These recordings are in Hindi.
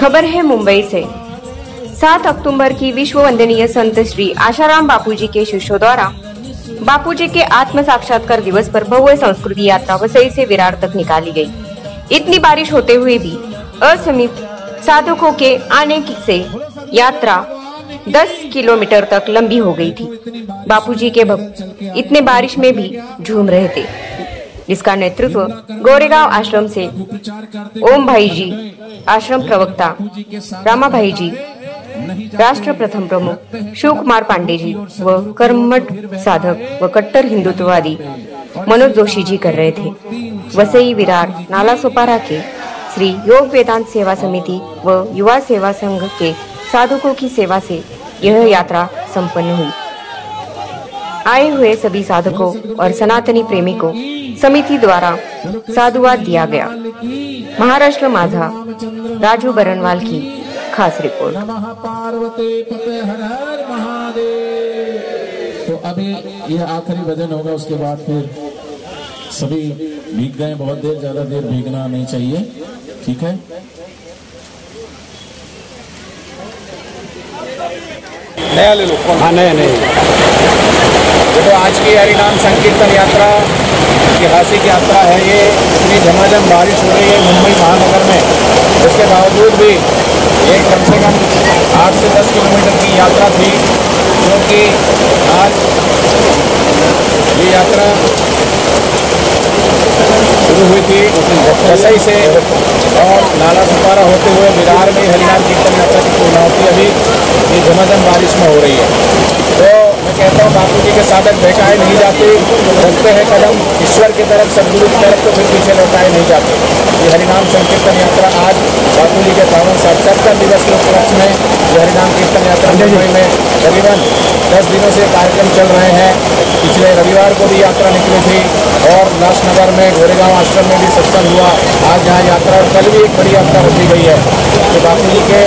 खबर है मुंबई से। 7 अक्टूबर की विश्व वंदनीय संत श्री आशाराम बापूजी के शिष्यों द्वारा बापूजी के आत्म साक्षात्कार दिवस पर भव्य संस्कृति यात्रा वसई से विरार तक निकाली गई। इतनी बारिश होते हुए भी असीमित साधकों के आने से यात्रा 10 किलोमीटर तक लंबी हो गई थी। बापूजी के भक्त इतने बारिश में भी झूम रहे थे, जिसका नेतृत्व गोरेगांव आश्रम से ओम भाई जी, आश्रम प्रवक्ता रामा भाई जी, राष्ट्र प्रथम प्रमुख शिव कुमार पांडे जी व कर्मठ साधक व कट्टर हिंदुत्ववादी मनोज जोशी जी कर रहे थे। वसई विरार नाला सोपारा के श्री योग वेदांत सेवा समिति व युवा सेवा संघ के साधकों की सेवा से यह यात्रा संपन्न हुई। आए हुए सभी साधकों और सनातनी प्रेमी को समिति द्वारा साधुवाद दिया गया। महाराष्ट्र माझा राजू बरनवाल की खास रिपोर्ट। तो अभी यह आखिरी भजन होगा, उसके बाद फिर सभी भीग गए, बहुत देर, ज्यादा देर भीगना नहीं चाहिए, ठीक है। नया ले लो। हाँ, नया तो आज की हरिनाम संकीर्तन यात्रा ऐतिहासिक यात्रा है। ये इतनी झमाझम बारिश हो रही है मुंबई महानगर में, उसके बावजूद भी ये कम से कम 8 से 10 किलोमीटर की यात्रा थी, क्योंकि आज ये यात्रा शुरू हुई थी वसई से और नाला सुपारा होते हुए विरार में हरिनाम कीर्तन यात्रा की पूर्णाहुति अभी ये झमाझम बारिश में हो रही है। तो मैं कहता हूँ बापू जी के साधक बहकाए नहीं जाते, रखते हैं कदम ईश्वर की तरफ, सदगुरु की तरफ, तो फिर पीछे लौटाए नहीं जाते। ये हरिनाम संकीर्तन यात्रा आज बापू जी के पावन साक्षात्कार दिवस के उपलक्ष्य में ये हरिनाम कीर्तन यात्रा मुंबई में करीबन 10 दिनों से कार्यक्रम चल रहे हैं। पिछले रविवार को भी यात्रा निकली थी और उल्लासनगर में गोरेगांव आश्रम में भी सत्संग हुआ। आज यहाँ यात्रा और कल भी एक बड़ी यात्रा रखी गई है। तो बापू जी के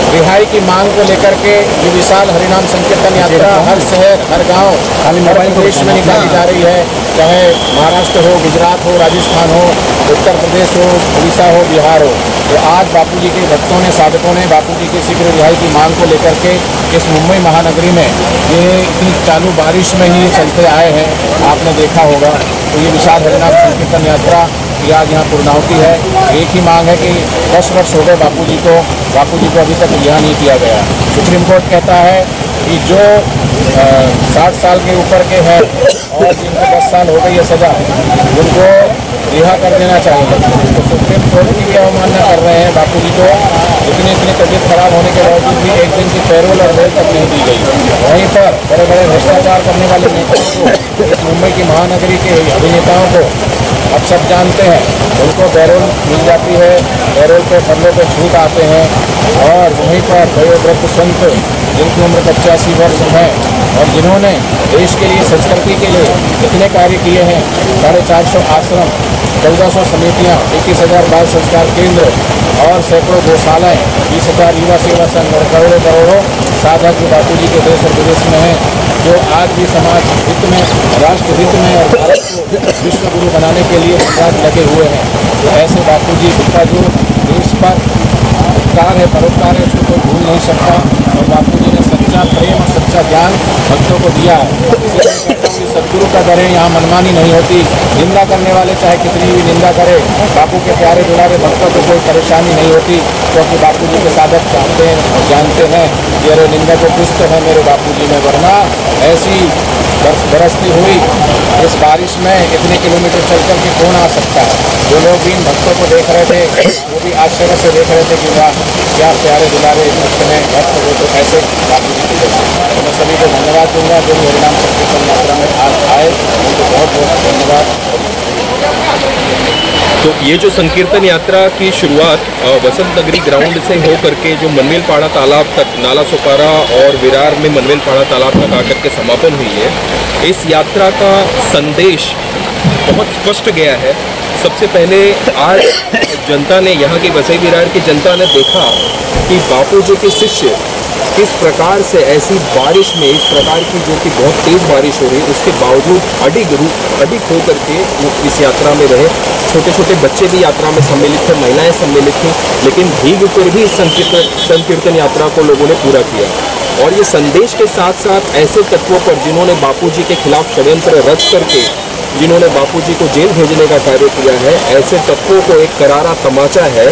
रिहाई की मांग को लेकर के ये विशाल हरिनाम संकीर्तन यात्रा हर शहर, हर गांव, हर प्रदेश में निकाली जा रही है। चाहे महाराष्ट्र हो, गुजरात हो, राजस्थान हो, उत्तर प्रदेश हो, उड़ीसा हो, बिहार हो। तो आज बापू जी के भक्तों ने, साधकों ने बापू जी की शीघ्र रिहाई की मांग को लेकर के इस मुंबई महानगरी में ये इतनी चालू बारिश में ही चलते आए हैं, आपने देखा होगा। तो ये विशाल हरिनाम संकीर्तन यात्रा की आज यहाँ पूर्णाहुति है। एक ही मांग है कि 10 वर्ष हो गए बापू जी को अभी तक रिहा नहीं किया गया। सुप्रीम कोर्ट कहता है कि जो 60 साल के ऊपर के हैं और जिनको 10 साल हो गई है सजा, उनको रिहा कर देना चाहिए। तो सुप्रीम कोर्ट की भी अवमानना कर रहे हैं बापू जी को। इतनी तबीयत खराब होने के बावजूद भी एक दिन की पैरोल और बेल तक नहीं दी गई। वहीं पर बड़े बड़े भ्रष्टाचार करने वाले नेताओं को, इस मुंबई की महानगरी के अभिनेताओं को अब सब जानते हैं, उनको पैरोल मिल जाती है, पैरोल पे फंडों पे छूट आते हैं। और वहीं पर वयोवृद्ध संत जिनकी उम्र 85 वर्ष है और जिन्होंने देश के लिए, संस्कृति के लिए इतने कार्य किए हैं, 450 आश्रम, 1400 समितियाँ, 21,000 बाल संस्कार केंद्र और सैकड़ों गौशालाएँ, 20,000 युवा सेवा संघ और करोड़ों साधक बापू जी के देश और विदेश में हैं, जो आज भी समाज हित में, राष्ट्र हित में और भारत को विश्व गुरु बनाने के लिए लगे हुए हैं। तो ऐसे बापू जी का जो देश पर उपकार है, परोपकार है, उसको कोई भूल नहीं सकता। और बापू जी ने सच्चा प्रेम और सच्चा ज्ञान भक्तों को दिया है। इसलिए सदगुरु का डर है, यहाँ मनमानी नहीं होती। निंदा करने वाले चाहे कितनी भी निंदा करे, बापू के प्यारे दुलारे भक्तों को कोई परेशानी नहीं होती, क्योंकि बापू जी के साधक चाहते हैं और जानते हैं कि अरे निंदा को कुछ तो है मेरे बापू जी में, वरना ऐसी बरसती हुई इस बारिश में इतने किलोमीटर चल कर के कौन आ सकता है। जो लोग भी इन भक्तों को देख रहे थे वो भी आश्चर्य से देख रहे थे कि वाह क्या प्यारे दुलारे भक्त हैं, भक्त हो तो ऐसे बापू जी की जैसे। तो मैं सभी को धन्यवाद दूंगा जो हरिनाम संकीर्तन यात्रा में आज आए, उनको बहुत बहुत धन्यवाद। तो ये जो संकीर्तन यात्रा की शुरुआत वसंत नगरी ग्राउंड से हो करके जो मनवेलपाड़ा तालाब तक, नाला सोपारा और विरार में मनवेलपाड़ा तालाब तक आकर के समापन हुई है, इस यात्रा का संदेश बहुत स्पष्ट गया है। सबसे पहले आज जनता ने, यहाँ की वसई विरार की जनता ने देखा कि बापू जी के शिष्य किस प्रकार से ऐसी बारिश में, इस प्रकार की जो कि बहुत तेज़ बारिश हो रही है, उसके बावजूद अडिग होकर के वो इस यात्रा में रहे। छोटे छोटे बच्चे भी यात्रा में सम्मिलित थे, महिलाएं सम्मिलित थीं, लेकिन भीग कर भी इस संकीर्तन यात्रा को लोगों ने पूरा किया। और ये संदेश के साथ साथ ऐसे तत्वों पर जिन्होंने बापूजी के खिलाफ षड्यंत्र रच करके जिन्होंने बापूजी को जेल भेजने का कार्य किया है, ऐसे तत्वों को एक करारा तमाचा है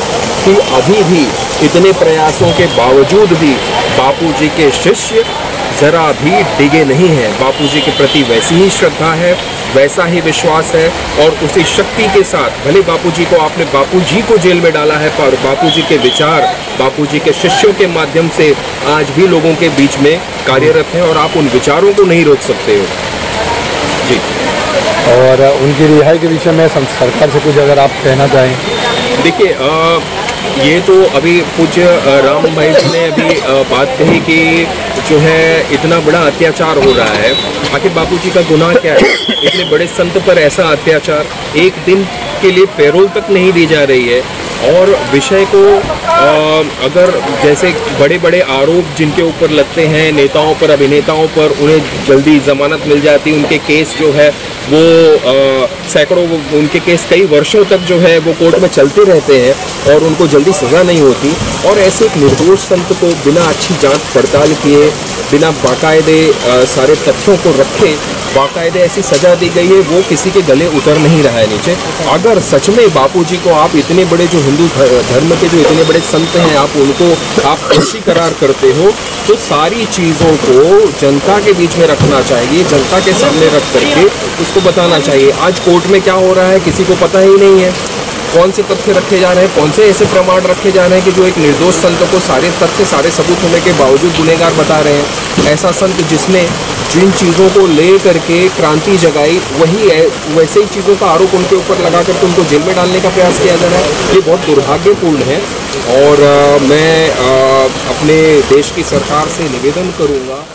कि अभी भी इतने प्रयासों के बावजूद भी बापूजी के शिष्य जरा भी डिगे नहीं हैं। बापूजी के प्रति वैसी ही श्रद्धा है, वैसा ही विश्वास है, और उसी शक्ति के साथ भले बापूजी को आपने बापूजी को जेल में डाला है, पर बापूजी के विचार बापूजी के शिष्यों के माध्यम से आज भी लोगों के बीच में कार्यरत हैं और आप उन विचारों को नहीं रोक सकते हो जी। और उनकी रिहाई के विषय में सरकार से कुछ अगर आप कहना चाहें। देखिए, ये तो अभी पूज्य राम भाई जी ने अभी बात कही कि जो है इतना बड़ा अत्याचार हो रहा है, आखिर बापूजी का गुनाह क्या है? इतने बड़े संत पर ऐसा अत्याचार, एक दिन के लिए पैरोल तक नहीं दी जा रही है। और विषय को अगर जैसे बड़े बड़े आरोप जिनके ऊपर लगते हैं, नेताओं पर, अभिनेताओं पर, उन्हें जल्दी जमानत मिल जाती, उनके केस जो है वो सैकड़ों, उनके केस कई वर्षों तक जो है वो कोर्ट में चलते रहते हैं और उनको जल्दी सज़ा नहीं होती। और ऐसे एक निर्दोष संत को बिना अच्छी जांच पड़ताल किए, बिना बाकायदे सारे तथ्यों को रखे बाकायदे ऐसी सज़ा दी गई है, वो किसी के गले उतर नहीं रहा है नीचे। अगर सच में बापूजी को आप इतने बड़े जो हिंदू धर्म के जो इतने बड़े संत हैं, आप उनको आप दोषी करार करते हो, तो सारी चीज़ों को जनता के बीच में रखना चाहिए, जनता के सामने रख करके उसको बताना चाहिए। आज कोर्ट में क्या हो रहा है किसी को पता ही नहीं है, कौन से तथ्य रखे जा रहे हैं, कौन से ऐसे प्रमाण रखे जा रहे हैं कि जो एक निर्दोष संत को सारे तथ्य, सारे सबूत होने के बावजूद गुनहगार बता रहे हैं। ऐसा संत जिसने जिन चीज़ों को ले करके क्रांति जगाई, वही वैसे ही चीज़ों का आरोप उनके ऊपर लगा करके उनको जेल में डालने का प्रयास किया जा रहा है। ये बहुत दुर्भाग्यपूर्ण है। और मैं अपने देश की सरकार से निवेदन करूँगा